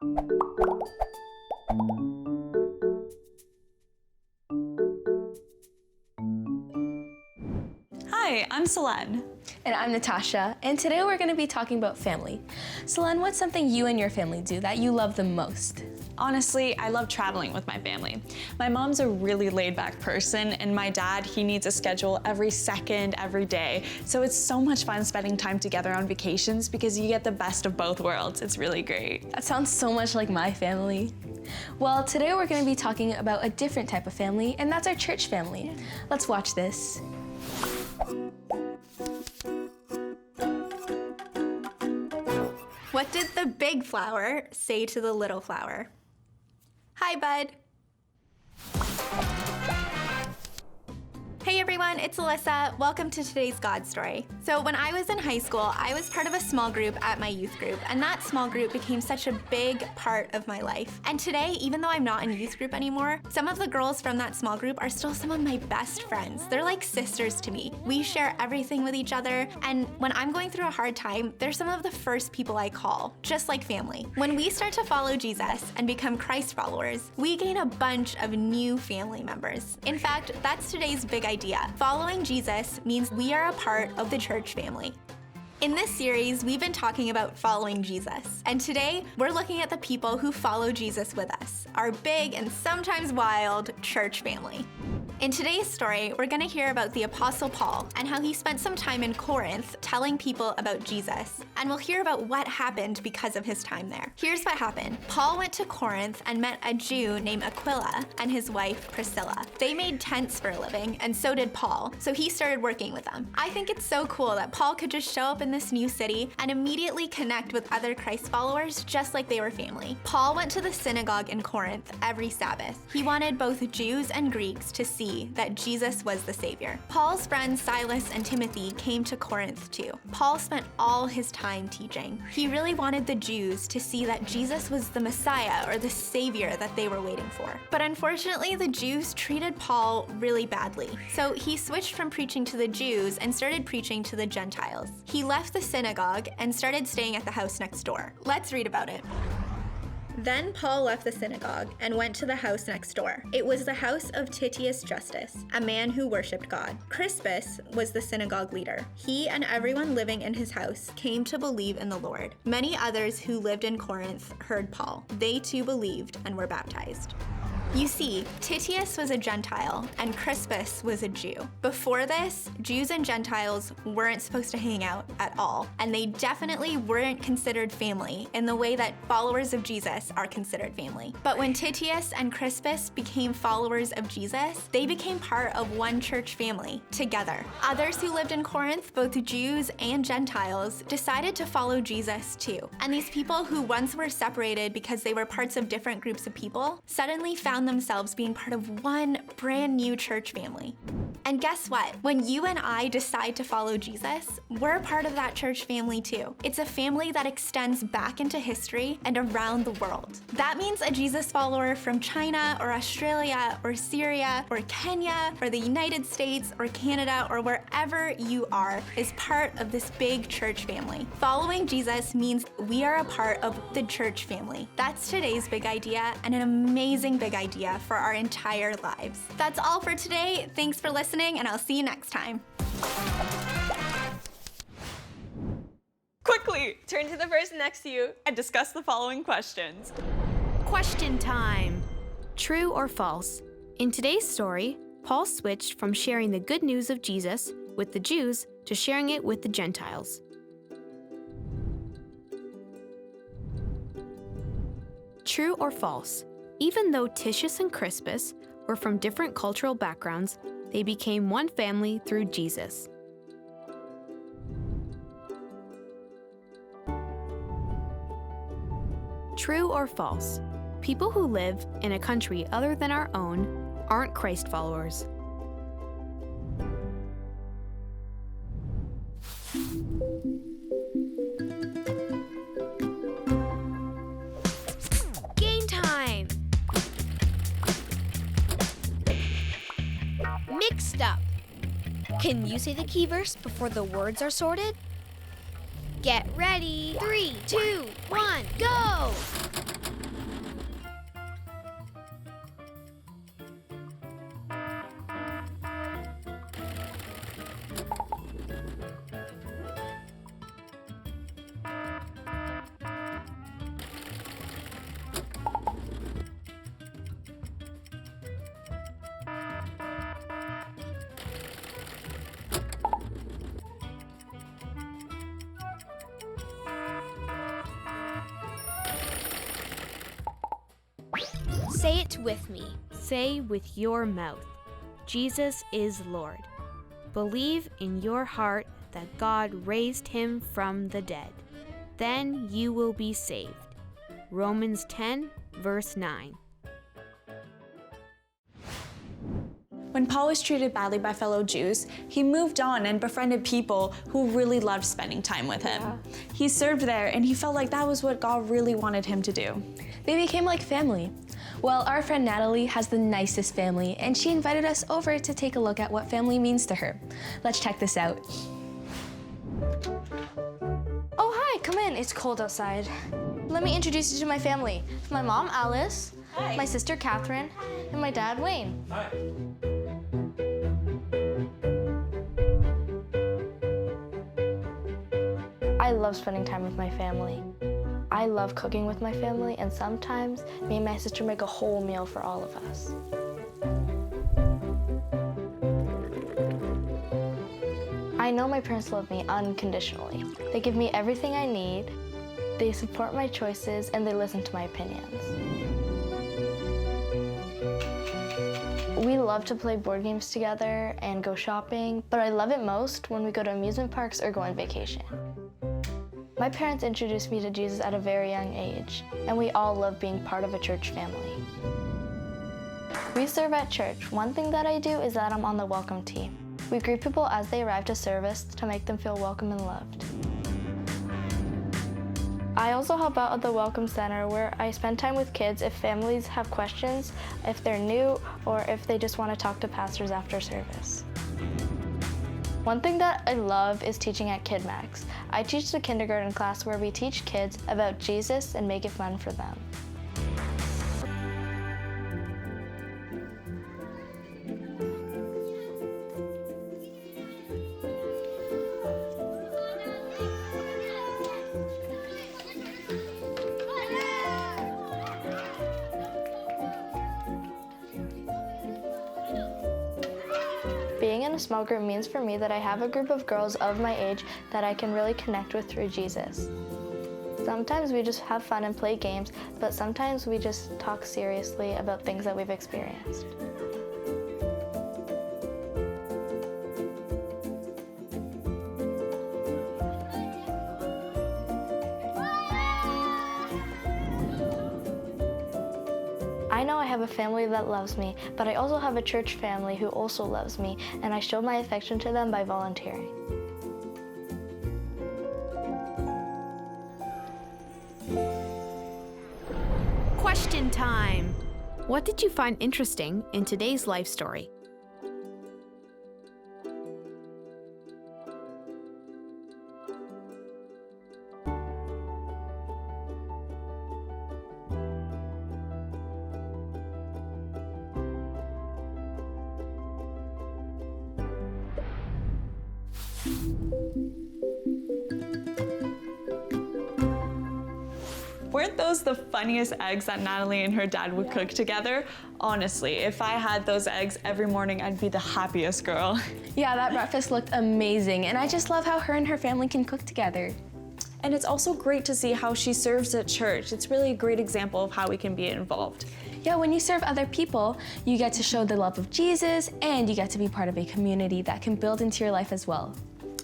Hi, I'm Solène. And I'm Natasha, and today we're going to be talking about family. Solène, what's something you and your family do that you love the most? Honestly, I love traveling with my family. My mom's a really laid-back person, and my dad, he needs a schedule every second, every day. So it's so much fun spending time together on vacations because you get the best of both worlds. It's really great. That sounds so much like my family. Well, today we're going to be talking about a different type of family, and that's our church family. Let's watch this. What did the big flower say to the little flower? Hi, bud. Hey everyone, it's Alyssa. Welcome to today's God story. So when I was in high school, I was part of a small group at my youth group, and that small group became such a big part of my life. And today, even though I'm not in youth group anymore, some of the girls from that small group are still some of my best friends. They're like sisters to me. We share everything with each other, and when I'm going through a hard time, they're some of the first people I call, just like family. When we start to follow Jesus and become Christ followers, we gain a bunch of new family members. In fact, that's today's big idea. Following Jesus means we are a part of the church family. In this series, we've been talking about following Jesus, and today we're looking at the people who follow Jesus with us, our big and sometimes wild church family. In today's story, we're going to hear about the Apostle Paul and how he spent some time in Corinth telling people about Jesus, and we'll hear about what happened because of his time there. Here's what happened. Paul went to Corinth and met a Jew named Aquila and his wife Priscilla. They made tents for a living, and so did Paul, so he started working with them. I think it's so cool that Paul could just show up in this new city and immediately connect with other Christ followers just like they were family. Paul went to the synagogue in Corinth every Sabbath. He wanted both Jews and Greeks to see that Jesus was the Savior. Paul's friends Silas and Timothy came to Corinth too. Paul spent all his time teaching. He really wanted the Jews to see that Jesus was the Messiah or the Savior that they were waiting for. But unfortunately, the Jews treated Paul really badly. So he switched from preaching to the Jews and started preaching to the Gentiles. He left the synagogue and started staying at the house next door. Let's read about it. Then Paul left the synagogue and went to the house next door. It was the house of Titius Justus, a man who worshipped God. Crispus was the synagogue leader. He and everyone living in his house came to believe in the Lord. Many others who lived in Corinth heard Paul. They too believed and were baptized. You see, Titius was a Gentile and Crispus was a Jew. Before this, Jews and Gentiles weren't supposed to hang out at all, and they definitely weren't considered family in the way that followers of Jesus are considered family. But when Titius and Crispus became followers of Jesus, they became part of one church family together. Others who lived in Corinth, both Jews and Gentiles, decided to follow Jesus too. And these people who once were separated because they were parts of different groups of people suddenly found themselves being part of one brand new church family. And guess what? When you and I decide to follow Jesus, we're a part of that church family too. It's a family that extends back into history and around the world. That means a Jesus follower from China or Australia or Syria or Kenya or the United States or Canada or wherever you are is part of this big church family. Following Jesus means we are a part of the church family. That's today's big idea, and an amazing big idea for our entire lives. That's all for today. Thanks for listening, and I'll see you next time. Quickly, turn to the person next to you and discuss the following questions. Question time. True or false? In today's story, Paul switched from sharing the good news of Jesus with the Jews to sharing it with the Gentiles. True or false? Even though Titius and Crispus were from different cultural backgrounds, they became one family through Jesus. True or false? People who live in a country other than our own aren't Christ followers. Game time! Mixed up. Can you say the key verse before the words are sorted? Get ready. 3, 2, 1, go! Say it with me. Say with your mouth, Jesus is Lord. Believe in your heart that God raised him from the dead. Then you will be saved. Romans 10, verse 9. When Paul was treated badly by fellow Jews, he moved on and befriended people who really loved spending time with him. He served there, and he felt like that was what God really wanted him to do. They became like family. Well, our friend Natalie has the nicest family, and she invited us over to take a look at what family means to her. Let's check this out. Oh, hi, come in. It's cold outside. Let me introduce you to my family. My mom, Alice, my sister, Catherine, and my dad, Wayne. Hi. I love spending time with my family. I love cooking with my family, and sometimes me and my sister make a whole meal for all of us. I know my parents love me unconditionally. They give me everything I need, they support my choices, and they listen to my opinions. We love to play board games together and go shopping, but I love it most when we go to amusement parks or go on vacation. My parents introduced me to Jesus at a very young age, and we all love being part of a church family. We serve at church. One thing that I do is that I'm on the welcome team. We greet people as they arrive to service to make them feel welcome and loved. I also help out at the Welcome Center, where I spend time with kids if families have questions, if they're new, or if they just want to talk to pastors after service. One thing that I love is teaching at KidMax. I teach the kindergarten class where we teach kids about Jesus and make it fun for them. Being in a small group means for me that I have a group of girls of my age that I can really connect with through Jesus. Sometimes we just have fun and play games, but sometimes we just talk seriously about things that we've experienced. I know I have a family that loves me, but I also have a church family who also loves me, and I show my affection to them by volunteering. Question time! What did you find interesting in today's life story? Weren't those the funniest eggs that Natalie and her dad would cook together? Honestly, if I had those eggs every morning, I'd be the happiest girl. Yeah, that breakfast looked amazing, and I just love how her and her family can cook together. And it's also great to see how she serves at church. It's really a great example of how we can be involved. Yeah, when you serve other people, you get to show the love of Jesus, and you get to be part of a community that can build into your life as well.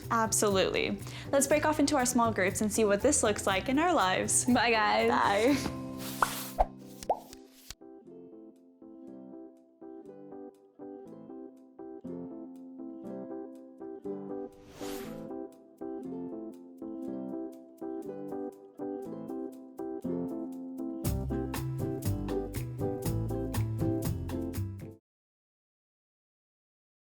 Absolutely. Let's break off into our small groups and see what this looks like in our lives. Bye, guys. Bye.